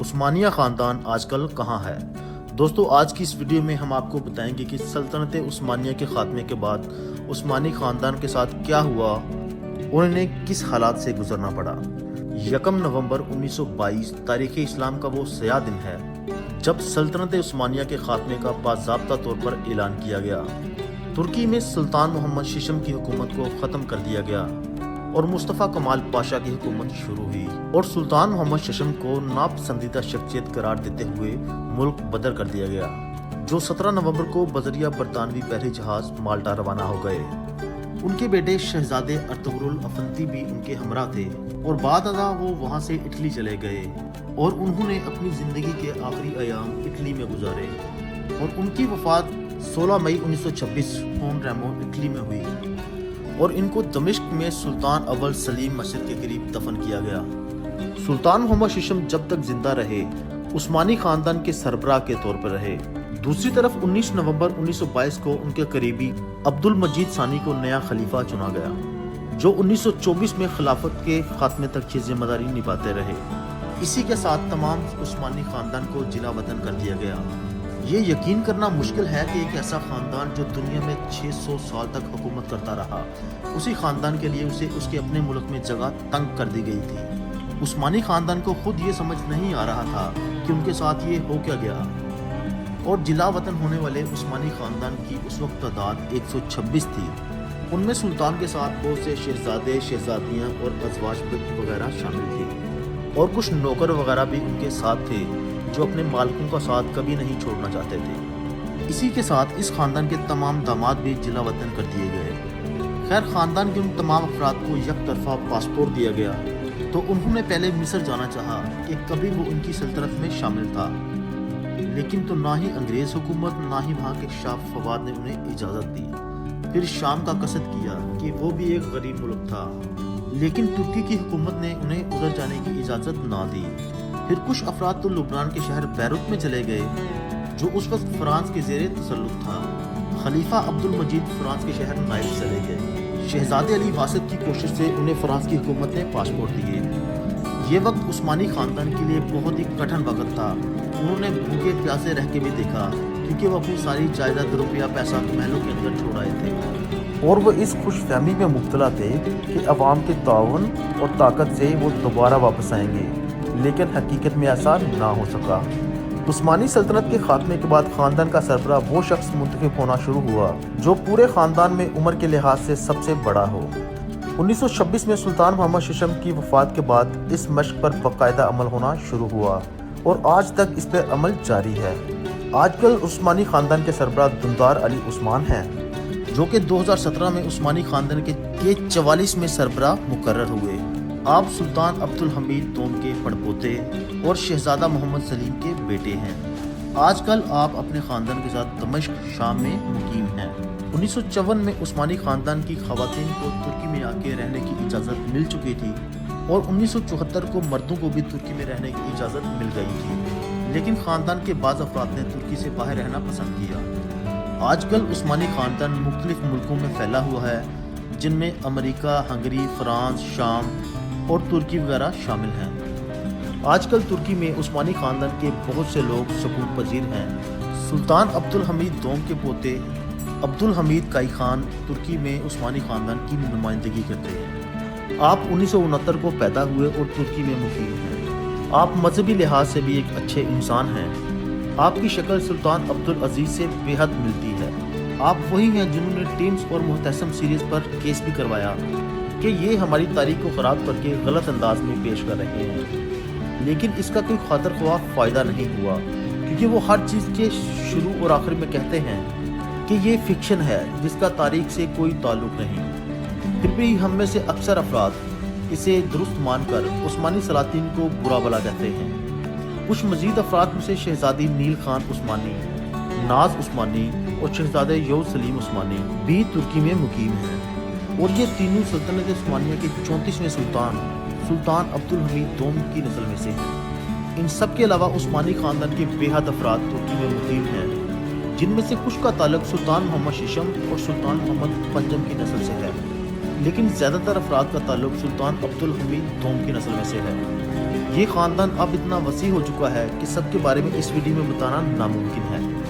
عثمانیہ خاندان آج کل کہاں ہے؟ دوستو، آج کی اس ویڈیو میں ہم آپ کو بتائیں گے کہ سلطنت عثمانیہ کے خاتمے کے بعد عثمانی خاندان کے ساتھ کیا ہوا اور انہیں کس حالات سے گزرنا پڑا۔ 1 نومبر 1922 تاریخ اسلام کا وہ سیاہ دن ہے جب سلطنت عثمانیہ کے خاتمے کا باضابطہ طور پر اعلان کیا گیا۔ ترکی میں سلطان محمد ششم کی حکومت کو ختم کر دیا گیا اور مصطفیٰ کمال پاشا کی حکومت شروع ہوئی اور سلطان محمد ششم کو ناپسندیدہ شخصیت قرار دیتے ہوئے ملک بدر کر دیا گیا، جو 17 نومبر کو بذریعہ برطانوی بحری جہاز مالٹا روانہ ہو گئے۔ ان کے بیٹے شہزادے ارطغرل افندی بھی ان کے ہمراہ تھے اور بعد ازاں وہ وہاں سے اٹلی چلے گئے اور انہوں نے اپنی زندگی کے آخری ایام اٹلی میں گزارے اور ان کی وفات 16 مئی 1926 سان ریمو اٹلی میں ہوئی اور ان کو دمشق میں سلطان اول سلیم مسجد کے قریب دفن کیا گیا۔ سلطان محمد ششم جب تک زندہ رہے عثمانی خاندان کے سربراہ کے طور پر رہے۔ دوسری طرف 19 نومبر 1922 کو ان کے قریبی عبد المجید ثانی کو نیا خلیفہ چنا گیا، جو 1924 میں خلافت کے خاتمے تک یہ ذمہ داری نبھاتے رہے۔ اسی کے ساتھ تمام عثمانی خاندان کو جلا وطن کر دیا گیا۔ یہ یقین کرنا مشکل ہے کہ ایک ایسا خاندان جو دنیا میں 600 سال تک حکومت کرتا رہا، اسی خاندان کے لیے اسے اس کے اپنے ملک میں جگہ تنگ کر دی گئی تھی۔ عثمانی خاندان کو خود یہ سمجھ نہیں آ رہا تھا کہ ان کے ساتھ یہ ہو کیا گیا، اور جلا وطن ہونے والے عثمانی خاندان کی اس وقت تعداد 126 تھی۔ ان میں سلطان کے ساتھ بہت سے شہزادے، شہزادیاں اور ازواج وغیرہ شامل تھے، اور کچھ نوکر وغیرہ بھی ان کے ساتھ تھے جو اپنے مالکوں کا ساتھ کبھی نہیں چھوڑنا چاہتے تھے۔ اسی کے ساتھ اس خاندان کے تمام داماد بھی جلا وطن کر دیے گئے۔ خیر، خاندان کے ان تمام افراد کو یک طرفہ پاسپورٹ دیا گیا تو انہوں نے پہلے مصر جانا چاہا کہ کبھی وہ ان کی سلطنت میں شامل تھا، لیکن تو نہ ہی انگریز حکومت نہ ہی وہاں کے شاہ فواد نے انہیں اجازت دی۔ پھر شام کا قصد کیا کہ وہ بھی ایک غریب ملک تھا، لیکن ترکی کی حکومت نے انہیں ادھر جانے کی اجازت نہ دی۔ پھر کچھ افراد تو لبنان کے شہر بیروت میں چلے گئے، جو اس وقت فرانس کے زیر تسلط تھا۔ خلیفہ عبد المجید فرانس کے شہر نائف چلے گئے۔ شہزادے علی واسط کی کوشش سے انہیں فرانس کی حکومت نے پاسپورٹ دیے۔ یہ وقت عثمانی خاندان کے لیے بہت ہی کٹھن وقت تھا۔ انہوں نے بھوکے پیاسے رہ کے بھی دیکھا، کیونکہ وہ اپنی ساری جائیداد روپیہ پیسہ محلوں کے اندر چھوڑ آئے تھے، اور وہ اس خوش فہمی میں مبتلا تھے کہ عوام کے تعاون اور طاقت سے وہ دوبارہ واپس آئیں گے، لیکن حقیقت میں ایسا نہ ہو سکا۔ عثمانی سلطنت کے خاتمے کے بعد خاندان کا سربراہ وہ شخص منتخب ہونا شروع ہوا جو پورے خاندان میں عمر کے لحاظ سے سب سے بڑا ہو۔ 1926 میں سلطان محمد ششم کی وفات کے بعد اس مشق پر باقاعدہ عمل ہونا شروع ہوا اور آج تک اس پر عمل جاری ہے۔ آج کل عثمانی خاندان کے سربراہ دندار علی عثمان ہیں، جو کہ 2017 میں عثمانی خاندان کے 44 میں سربراہ مقرر ہوئے۔ آپ سلطان عبد الحمید دوم کے پڑپوتے اور شہزادہ محمد سلیم کے بیٹے ہیں۔ آج کل آپ اپنے خاندان کے ساتھ دمشق، شام میں مقیم ہیں۔ 1954 میں عثمانی خاندان کی خواتین کو ترکی میں آ کے رہنے کی اجازت مل چکی تھی اور 1974 کو مردوں کو بھی ترکی میں رہنے کی اجازت مل گئی تھی، لیکن خاندان کے بعض افراد نے ترکی سے باہر رہنا پسند کیا۔ آج کل عثمانی خاندان مختلف ملکوں میں پھیلا ہوا ہے، جن میں امریکہ، ہنگری، فرانس، شام اور ترکی وغیرہ شامل ہیں۔ آج کل ترکی میں عثمانی خاندان کے بہت سے لوگ سکون پذیر ہیں۔ سلطان عبد الحمید دوم کے پوتے عبد الحمید کائی خان ترکی میں عثمانی خاندان کی نمائندگی کرتے ہیں۔ آپ 1969 کو پیدا ہوئے اور ترکی میں مقیم ہیں۔ آپ مذہبی لحاظ سے بھی ایک اچھے انسان ہیں۔ آپ کی شکل سلطان عبد العزیز سے بے حد ملتی ہے۔ آپ وہی ہیں جنہوں نے ٹیمز اور محتسم سیریز پر کیس بھی کروایا کہ یہ ہماری تاریخ کو خراب کر کے غلط انداز میں پیش کر رہے ہیں، لیکن اس کا کوئی خاطر خواہ فائدہ نہیں ہوا، کیونکہ وہ ہر چیز کے شروع اور آخر میں کہتے ہیں کہ یہ فکشن ہے جس کا تاریخ سے کوئی تعلق نہیں۔ پھر بھی ہم میں سے اکثر افراد اسے درست مان کر عثمانی سلاطین کو برا بھلا کہتے ہیں۔ کچھ مزید افراد میں سے شہزادی نیل خان عثمانی، ناز عثمانی اور شہزادے یو سلیم عثمانی بھی ترکی میں مقیم ہیں، اور یہ تینوں سلطنت عثمانیہ کے 34ویں سلطان عبد الحمید دوم کی نسل میں سے ہیں۔ ان سب کے علاوہ عثمانی خاندان کے بے حد افراد ترکی میں مقیم ہیں، جن میں سے کچھ کا تعلق سلطان محمد ششم اور سلطان محمد پنجم کی نسل سے ہے، لیکن زیادہ تر افراد کا تعلق سلطان عبد الحمید دوم کی نسل میں سے ہے۔ یہ خاندان اب اتنا وسیع ہو چکا ہے کہ سب کے بارے میں اس ویڈیو میں بتانا ناممکن ہے۔